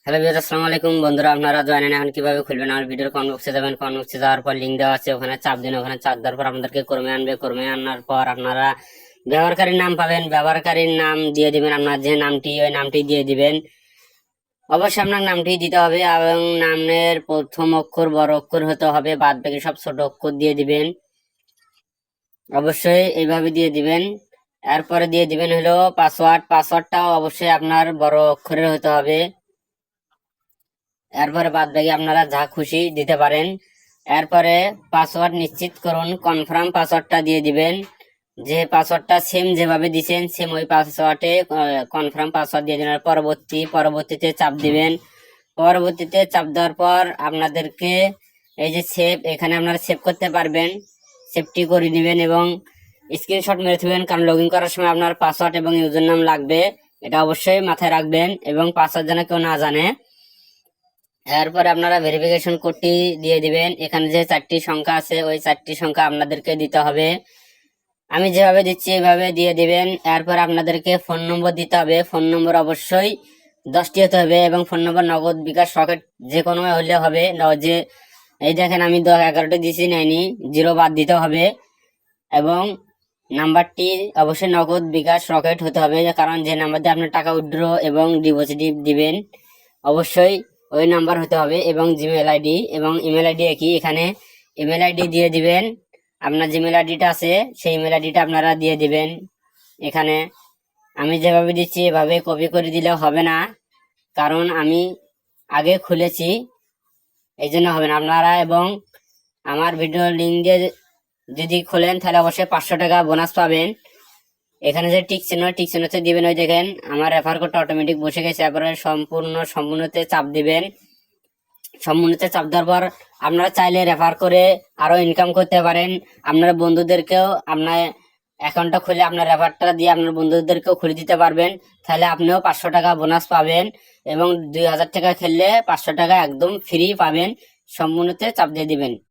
Hello viewers, আসসালামু আলাইকুম বন্ধুরা। আপনারা জানেন এখন কিভাবে খুলবেন। আমার ভিডিওর কমেন্ট বক্সে যাবেন, কমেন্ট বক্সে যাওয়ার পর লিঙ্ক দেওয়া আছে, ওখানে চাপ দিন। ওখানে চাপ দেওয়ার পর আপনাদেরকে কর্মে আনবে। কর্মে আনার পর আপনারা ব্যবহারকারীর নাম পাবেন। ব্যবহারকারীর নাম দিয়ে দিবেন, আপনার যে নামটি ওই নামটি দিয়ে দিবেন। অবশ্যই আপনার নামটি দিতে হবে এবং নামের প্রথম অক্ষর বড় অক্ষর হতে হবে, বাদ বাকি সব ছোট অক্ষর দিয়ে দিবেন। অবশ্যই এইভাবে দিয়ে দিবেন। এরপরে দিয়ে দিবেন হলো পাসওয়ার্ড। পাসওয়ার্ডটাও অবশ্যই আপনার বড় অক্ষরের হতে হবে। এরপরে বাদ বাকি আপনারা যা খুশি দিতে পারেন। এরপরে পাসওয়ার্ড নিশ্চিত করুন, কনফার্ম পাসওয়ার্ডটা দিয়ে দিবেন। যে পাসওয়ার্ডটা সেম যেভাবে দিছেন সেম ওই পাসওয়ার্ডে কনফার্ম পাসওয়ার্ড দিয়ে দিবেন। পরবর্তীতে চাপ দিবেন। পরবর্তীতে চাপ দেওয়ার পর আপনাদেরকে এই যে সেভ, এখানে আপনারা সেভ করতে পারবেন। সেভটি করে দিবেন এবং স্ক্রিনশট মেরে দেবেন, কারণ লগ ইন করার সময় আপনার পাসওয়ার্ড এবং ইউজার নাম লাগবে। এটা অবশ্যই মাথায় রাখবেন এবং পাসওয়ার্ড যেন কেউ না জানে। এরপরে আপনারা ভেরিফিকেশন কোডটি দিয়ে দিবেন। এখানে যে 4টি সংখ্যা আছে ওই 4টি সংখ্যা আপনাদেরকে দিতে হবে। আমি যেভাবে দিচ্ছি এইভাবে দিয়ে দিবেন। এরপর আপনাদেরকে ফোন নম্বর দিতে হবে। ফোন নম্বর অবশ্যই 10টি হতে হবে এবং ফোন নম্বর নগদ, বিকাশ, রকেট যে কোনো হলে হবে। যে এই দেখেন আমি 11টি দিচ্ছি, নেয়নি, 0 বাদ দিতে হবে এবং নাম্বারটি অবশ্যই নগদ, বিকাশ, রকেট হতে হবে, কারণ যে নাম্বার দিয়ে আপনার টাকা উইথড্র এবং ডিপোজিট দিবেন অবশ্যই ওই নাম্বার হতে হবে। এবং জিমেল আইডি এবং ইমেল আইডি একই, এখানে ইমেল আইডি দিয়ে দিবেন। আপনার জিমেল আইডিটা আছে সেই ইমেল আইডিটা আপনারা দিয়ে দিবেন। এখানে আমি যেভাবে দিচ্ছি এভাবে কপি করে দিলে হবে না, কারণ আমি আগে খুলেছি, এই জন্য হবে না আপনারা। এবং আমার ভিডিও লিঙ্ক দিয়ে যদি খোলেন তাহলে অবশ্যই 500 টাকা বোনাস পাবেন। এখানে যে টিক চিহ্নতে দিবেন, ওই দেখেন আমার রেফার কোডটা অটোমেটিক বসে গেছে। এরপরে সম্পূর্ণতে চাপ দিবেন। সম্পূর্ণতে চাপ দেওয়ার পর আপনারা চাইলে রেফার করে আরো ইনকাম করতে পারেন। আপনার বন্ধুদেরকেও আপনার অ্যাকাউন্টটা খুলে আপনার রেফারটা দিয়ে আপনার বন্ধুদেরকেও খুলে দিতে পারবেন। তাহলে আপনিও 500 টাকা বোনাস পাবেন এবং 2000 টাকা খেললে 500 টাকা একদম ফ্রি পাবেন। সম্পূর্ণতে চাপ দিয়ে দিবেন।